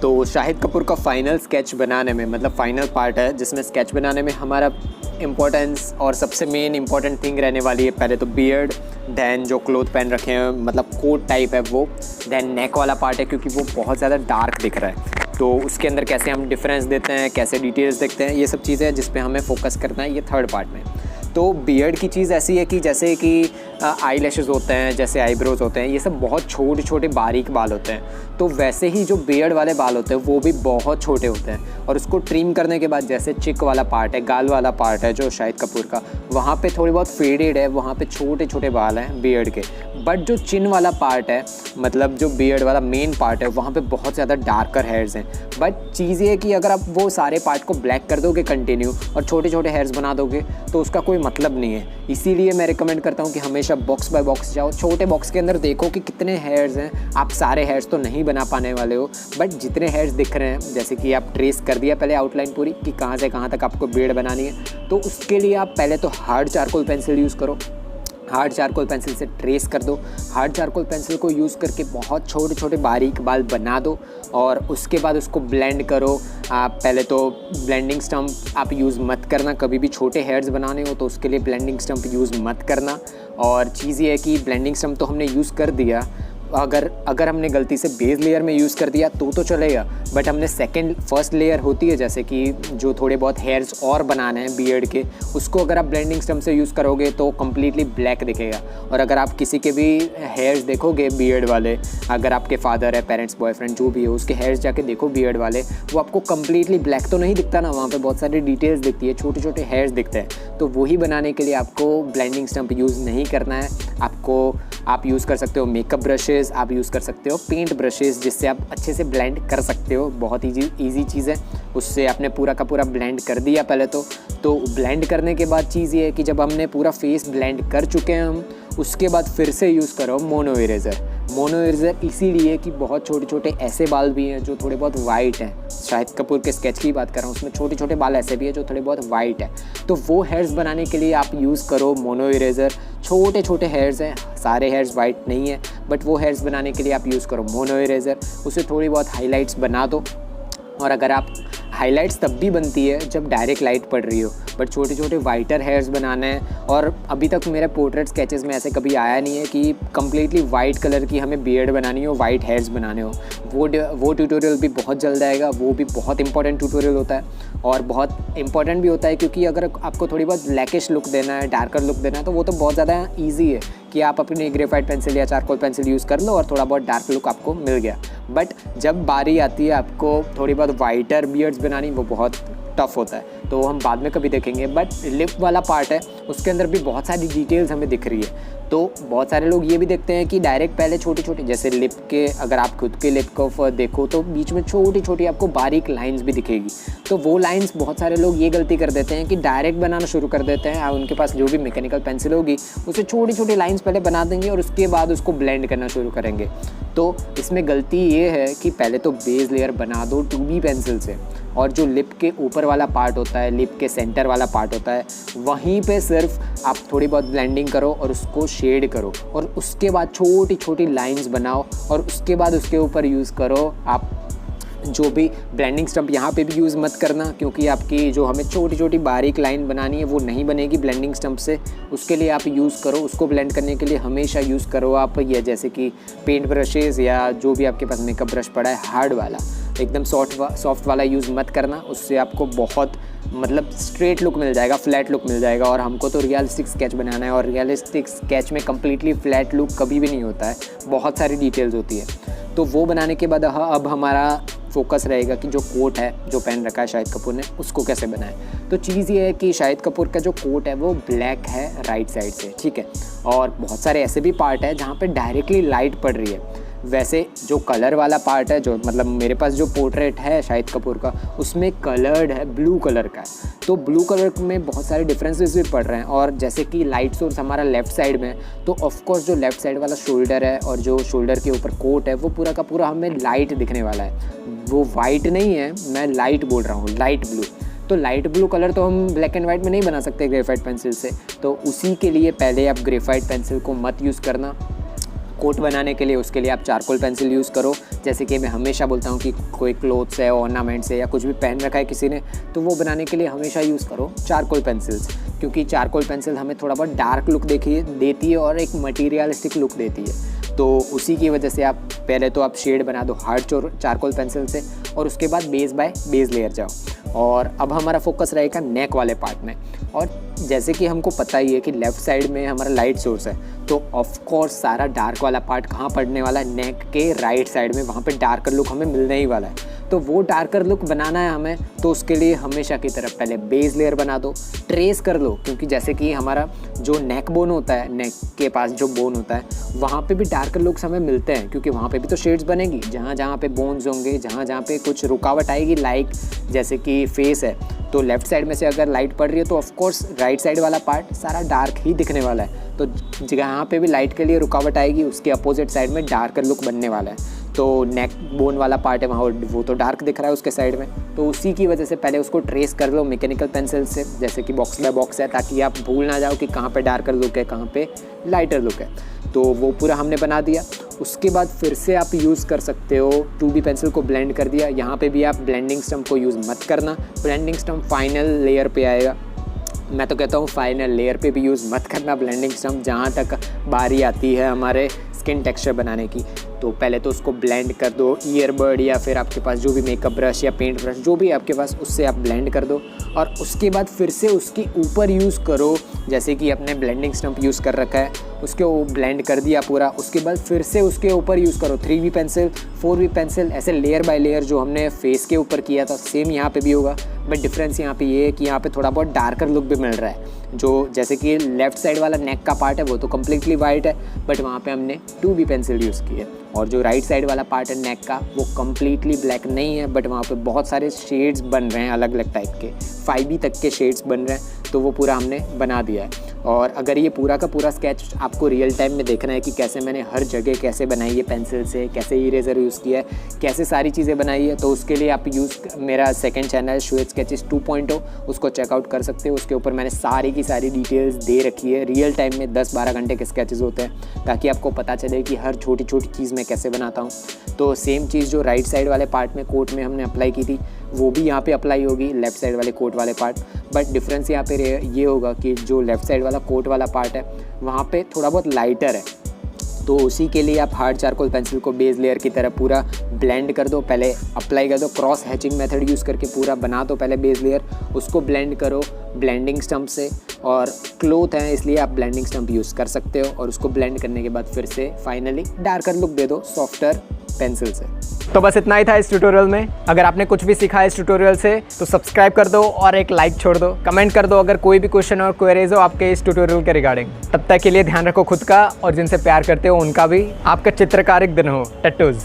तो शाहिद कपूर का final sketch बनाने में, मतलब फाइनल पार्ट है जिसमें स्केच बनाने में हमारा इम्पोर्टेंस और सबसे मेन इम्पॉर्टेंट थिंग रहने वाली है पहले तो बियर्ड, दैन जो क्लोथ पहन रखे हैं मतलब कोट टाइप है वो, दैन नेक वाला पार्ट है क्योंकि वो बहुत ज़्यादा डार्क दिख रहा है तो उसके अंदर कैसे हम डिफरेंस देते हैं, कैसे डिटेल्स देखते हैं, ये सब चीज़ें हैं जिस पे हमें फोकस करना है ये थर्ड पार्ट में। तो बियर्ड की चीज़ ऐसी है कि जैसे कि आई लैशेज़ होते हैं, जैसे आईब्रोज होते हैं, ये सब बहुत छोटे छोटे बारीक बाल होते हैं, तो वैसे ही जो बियर्ड वाले बाल होते हैं वो भी बहुत छोटे होते हैं और उसको ट्रिम करने के बाद जैसे चिक वाला पार्ट है, गाल वाला पार्ट है जो शाहिद कपूर का, वहाँ पे थोड़ी बहुत फेडेड है, वहाँ पे छोटे छोटे बाल हैं बियर्ड के। बट जो चिन वाला पार्ट है, मतलब जो बियर्ड वाला मेन पार्ट है, वहाँ पे बहुत ज़्यादा डार्कर हेयर्स हैं। बट चीज़ ये है कि अगर आप वो सारे पार्ट को ब्लैक कर दोगे कंटिन्यू और छोटे छोटे हेयर्स बना दोगे तो उसका कोई मतलब नहीं है। इसीलिए मैं रिकमेंड करता हूँ कि हमेशा बॉक्स बाय बॉक्स जाओ, छोटे बॉक्स के अंदर देखो कि कितने हेयर्स हैं। आप सारे हेयर्स तो नहीं बना पाने वाले हो, बट जितने हेयर्स दिख रहे हैं, जैसे कि आप ट्रेस कर दिया पहले आउटलाइन पूरी कि कहाँ से कहाँ तक आपको बियर्ड बनानी है, तो उसके लिए आप पहले तो हार्ड चारकोल पेंसिल यूज़ करो। हार्ड चारकोल पेंसिल से ट्रेस कर दो। हार्ड चारकोल पेंसिल को यूज़ करके बहुत छोटे छोटे बारीक बाल बना दो और उसके बाद उसको ब्लेंड करो। आप पहले तो ब्लेंडिंग स्टम्प आप यूज़ मत करना, कभी भी छोटे हेयर्स बनाने हो तो उसके लिए ब्लेंडिंग स्टम्प यूज़ मत करना। और चीज़ ये है कि ब्लेंडिंग स्टम्प तो हमने यूज़ कर दिया, अगर हमने गलती से बेस लेयर में यूज़ कर दिया तो चलेगा, बट हमने फर्स्ट लेयर होती है जैसे कि जो थोड़े बहुत हेयर्स और बनाने हैं बियर्ड के, उसको अगर आप ब्लेंडिंग स्टम्प से यूज़ करोगे तो कम्प्लीटली ब्लैक दिखेगा। और अगर आप किसी के भी हेयर्स देखोगे बियर्ड वाले, अगर आपके फादर है, पेरेंट्स, बॉयफ्रेंड जो भी है, उसके हेयर्स जाके देखो बियर्ड वाले, वो आपको कम्प्लीटली ब्लैक तो नहीं दिखता ना, वहाँ पर बहुत सारी डिटेल्स दिखती है, छोटे छोटे हेयर्स दिखते हैं। तो वही बनाने के लिए आपको ब्लेंडिंग स्टम्प यूज़ नहीं करना है। आप यूज़ कर सकते हो मेकअप ब्रशेज़, आप यूज़ कर सकते हो पेंट ब्रशेज़, जिससे आप अच्छे से ब्लेंड कर सकते हो। बहुत ईजी चीज़ है। उससे आपने पूरा का पूरा ब्लेंड कर दिया पहले तो ब्लेंड करने के बाद चीज़ ये है कि जब हमने पूरा फेस ब्लेंड कर चुके हैं हम, उसके बाद फिर से यूज़ करो मोनो इरेज़र। मोनो इरेज़र इसीलिए कि बहुत छोटे छोटे ऐसे बाल भी हैं जो थोड़े बहुत वाइट हैं। शाहिद कपूर के स्केच की बात कर रहा हूँ, उसमें छोटे छोटे बाल ऐसे भी हैं जो थोड़े बहुत वाइट है, तो वो हेयर्स बनाने के लिए आप यूज़ करो मोनो इरेज़र। छोटे छोटे हेयर्स हैं, सारे हेयर्स वाइट नहीं है, बट वो हेयर्स बनाने के लिए आप यूज़ करो मोनो इरेज़र। उससे थोड़ी बहुत हाइलाइट्स बना दो। और अगर आप हाइलाइट्स तब भी बनती है जब डायरेक्ट लाइट पड़ रही हो, बट छोटे छोटे वाइटर हेयर्स बनाने हैं। और अभी तक मेरे पोर्ट्रेट स्केचेस में ऐसे कभी आया नहीं है कि कम्प्लीटली वाइट कलर की हमें बियर्ड बनानी हो, वाइट हेयर्स बनाने हो। वो ट्यूटोरियल भी बहुत जल्द आएगा, वो भी बहुत इंपॉर्टेंट ट्यूटोरियल होता है और बहुत इंपॉर्टेंट भी होता है, क्योंकि अगर आपको थोड़ी बहुत ब्लैकिश लुक देना है, डार्कर लुक देना है, तो वो तो बहुत ज़्यादा ईजी है कि आप अपनी ग्रेफाइट पेंसिल या चारकोल पेंसिल यूज़ कर लो और थोड़ा बहुत डार्क लुक आपको मिल गया। बट जब बारी आती है आपको थोड़ी बहुत वाइटर बियर्ड्स बनानी, वो बहुत टफ होता है, तो हम बाद में कभी देखेंगे। बट लिप वाला पार्ट है, उसके अंदर भी बहुत सारी डिटेल्स हमें दिख रही है। तो बहुत सारे लोग ये भी देखते हैं कि डायरेक्ट पहले छोटे छोटे, जैसे लिप के, अगर आप खुद के लिप को देखो तो बीच में छोटी छोटी आपको बारीक लाइंस भी दिखेगी। तो वो लाइंस बहुत सारे लोग ये गलती कर देते हैं कि डायरेक्ट बनाना शुरू कर देते हैं। उनके पास जो भी मैकेनिकल पेंसिल होगी उसे छोटी छोटी लाइंस पहले बना देंगे और उसके बाद उसको ब्लेंड करना शुरू करेंगे। तो इसमें गलती ये है कि पहले तो बेस लेयर बना दो 2B पेंसिल से, और जो लिप के ऊपर वाला पार्ट होता है, लिप के सेंटर वाला पार्ट होता है, वहीं पे सिर्फ आप थोड़ी बहुत ब्लेंडिंग करो और उसको शेड करो और उसके बाद छोटी छोटी लाइंस बनाओ और उसके बाद उसके ऊपर यूज़ करो आप जो भी ब्लेंडिंग स्टम्प। यहाँ पे भी यूज़ मत करना, क्योंकि आपकी जो हमें छोटी छोटी बारीक लाइन बनानी है वो नहीं बनेगी ब्लेंडिंग स्टम्प से। उसके लिए आप यूज़ करो, उसको ब्लेंड करने के लिए हमेशा यूज़ करो आप ये, जैसे कि पेंट ब्रशेज़ या जो भी आपके पास मेकअप ब्रश पड़ा है, हार्ड वाला, एकदम सॉफ्ट वाला यूज़ मत करना। उससे आपको बहुत मतलब स्ट्रेट लुक मिल जाएगा, फ्लैट लुक मिल जाएगा। और हमको तो रियलिस्टिक स्केच बनाना है, और रियलिस्टिक स्केच में कम्प्लीटली फ्लैट लुक कभी भी नहीं होता है, बहुत सारी डिटेल्स होती है। तो वो बनाने के बाद अब हमारा फोकस रहेगा कि जो कोट है जो पहन रखा है शाहिद कपूर ने, उसको कैसे बनाए। तो चीज़ ये है कि शाहिद कपूर का जो कोट है वो ब्लैक है राइट साइड से, ठीक है। और बहुत सारे ऐसे भी पार्ट है जहाँ पे डायरेक्टली लाइट पड़ रही है। वैसे जो कलर वाला पार्ट है, जो मतलब मेरे पास जो पोर्ट्रेट है शाहिद कपूर का, उसमें कलर्ड है, ब्लू कलर का है। तो ब्लू कलर में बहुत सारे डिफरेंसेस भी पड़ रहे हैं। और जैसे कि लाइट सोर्स हमारा लेफ़्ट साइड में, तो ऑफकोर्स जो लेफ़्ट साइड वाला शोल्डर है और जो शोल्डर के ऊपर कोट है वो पूरा का पूरा हमें लाइट दिखने वाला है। वो वाइट नहीं है, मैं लाइट बोल रहा हूँ, लाइट ब्लू। तो लाइट ब्लू कलर तो हम ब्लैक एंड वाइट में नहीं बना सकते ग्रेफाइट पेंसिल से, तो उसी के लिए पहले आप ग्रेफाइट पेंसिल को मत यूज़ करना। कोट बनाने के लिए उसके लिए आप चारकोल पेंसिल यूज़ करो। जैसे कि मैं हमेशा बोलता हूँ कि कोई क्लोथ्स है, ऑर्नामेंट्स है या कुछ भी पहन रखा है किसी ने, तो वो बनाने के लिए हमेशा यूज़ करो चारकोल पेंसिल्स, क्योंकि चारकोल पेंसिल हमें थोड़ा बहुत डार्क लुक देती है और एक मटीरियलिस्टिक लुक देती है। तो उसी की वजह से आप पहले तो आप शेड बना दो हार्ड चारकोल पेंसिल से, और उसके बाद बेस बाय बेस लेयर जाओ। और अब हमारा फोकस रहेगा नेक वाले पार्ट में। और जैसे कि हमको पता ही है कि लेफ़्ट साइड में हमारा लाइट सोर्स है, तो ऑफ कोर्स सारा डार्क वाला पार्ट कहाँ पड़ने वाला है, नेक के राइट साइड में, वहाँ पे डार्कर लुक हमें मिलने ही वाला है। तो वो डार्कर लुक बनाना है हमें, तो उसके लिए हमेशा की तरफ पहले बेस लेयर बना दो, ट्रेस कर लो, क्योंकि जैसे कि हमारा जो नेक बोन होता है, नेक के पास जो बोन होता है, वहाँ पे भी डार्कर लुक्स हमें मिलते हैं, क्योंकि वहाँ पे भी तो शेड्स बनेगी। जहाँ जहाँ पे बोन्स होंगे, जहाँ जहाँ पे कुछ रुकावट आएगी, लाइक जैसे कि फेस है, तो लेफ़्ट साइड में से अगर लाइट पड़ रही है तो ऑफकोर्स राइट साइड वाला पार्ट सारा डार्क ही दिखने वाला है। तो जहाँ पे भी लाइट के लिए रुकावट आएगी, उसके अपोजिट साइड में डार्कर लुक बनने वाला है। तो नेक बोन वाला पार्ट है वहाँ, वो तो डार्क दिख रहा है उसके साइड में, तो उसी की वजह से पहले उसको ट्रेस कर लो मैकेनिकल पेंसिल से, जैसे कि बॉक्स बाय बॉक्स है, ताकि आप भूल ना जाओ कि कहाँ पे डार्कर लुक है, कहाँ पे लाइटर लुक है। तो वो पूरा हमने बना दिया। उसके बाद फिर से आप यूज़ कर सकते हो 2B पेंसिल को ब्लेंड कर दिया। यहाँ पे भी आप ब्लेंडिंग स्टम्प को यूज़ मत करना, ब्लेंडिंग स्टम्प फाइनल लेयर पे आएगा। मैं तो कहता हूँ फाइनल लेयर पे भी यूज़ मत करना ब्लेंडिंग स्टम्प, जहाँ तक बारी आती है हमारे स्किन टेक्सचर बनाने की। तो पहले तो उसको ब्लेंड कर दो, ईयरबड या फिर आपके पास जो भी मेकअप ब्रश या पेंट ब्रश जो भी आपके पास, उससे आप ब्लेंड कर दो। और उसके बाद फिर से उसके ऊपर यूज़ करो, जैसे कि अपने ब्लेंडिंग स्टम्प यूज़ कर रखा है, उसके ब्लेंड कर दिया पूरा। उसके बाद फिर से उसके ऊपर यूज़ करो 3B पेंसिल, 4B पेंसिल, ऐसे लेयर बाय लेयर जो हमने फेस के ऊपर किया था, सेम यहाँ पे भी होगा। बट डिफरेंस यहाँ पे ये है कि यहाँ पे थोड़ा बहुत डार्कर लुक भी मिल रहा है। जो जैसे कि लेफ़्ट साइड वाला नेक का पार्ट है वो तो कम्प्लीटली वाइट है, बट वहाँ पे हमने 2B पेंसिल यूज़ की है। और जो राइट साइड वाला पार्ट है नेक का, वो कम्प्लीटली ब्लैक नहीं है, बट वहाँ पे बहुत सारे शेड्स बन रहे हैं अलग अलग टाइप के, 5B तक के शेड्स बन रहे हैं। तो वो पूरा हमने बना दिया है। और अगर ये पूरा का पूरा स्केच आपको रियल टाइम में देखना है कि कैसे मैंने हर जगह कैसे बनाई है पेंसिल से, कैसे इरेजर यूज़ किया है, कैसे सारी चीज़ें बनाई है, तो उसके लिए आप मेरा सेकंड चैनल श्वेत स्केचेस 2.0 उसको चेकआउट कर सकते हो। उसके ऊपर मैंने सारी की सारी डिटेल्स दे रखी है। रियल टाइम में 10-12 घंटे के स्केचेस होते हैं, ताकि आपको पता चले कि हर छोटी छोटी चीज़ मैं कैसे बनाता हूँ। तो सेम चीज़ जो राइट साइड वाले पार्ट में कोट में हमने अप्लाई की थी, वो भी यहाँ पे अप्लाई होगी लेफ़्ट साइड वाले कोट वाले पार्ट। बट डिफरेंस यहाँ पे ये होगा कि जो लेफ़्ट साइड वाला कोट वाला पार्ट है वहाँ पे थोड़ा बहुत लाइटर है, तो उसी के लिए आप हार्ड चारकोल पेंसिल को बेस लेयर की तरह पूरा ब्लेंड कर दो, पहले अप्लाई कर दो, क्रॉस हैचिंग मेथड यूज़ करके पूरा बना दो पहले बेस लेयर, उसको ब्लेंड करो ब्लेंडिंग स्टम्प से। और क्लोथ है इसलिए आप ब्लेंडिंग स्टम्प यूज़ कर सकते हो, और उसको ब्लेंड करने के बाद फिर से फाइनली डार्कर लुक दे दो सॉफ्टर पेंसिल से। तो बस इतना ही था इस ट्यूटोरियल में। अगर आपने कुछ भी सीखा है इस ट्यूटोरियल से तो सब्सक्राइब कर दो और एक लाइक छोड़ दो, कमेंट कर दो अगर कोई भी क्वेश्चन और क्वेरीज हो आपके इस ट्यूटोरियल के रिगार्डिंग। तब तक के लिए ध्यान रखो खुद का, और जिनसे प्यार करते हो उनका भी। आपका चित्रकारिक दिन हो। टट्टूज।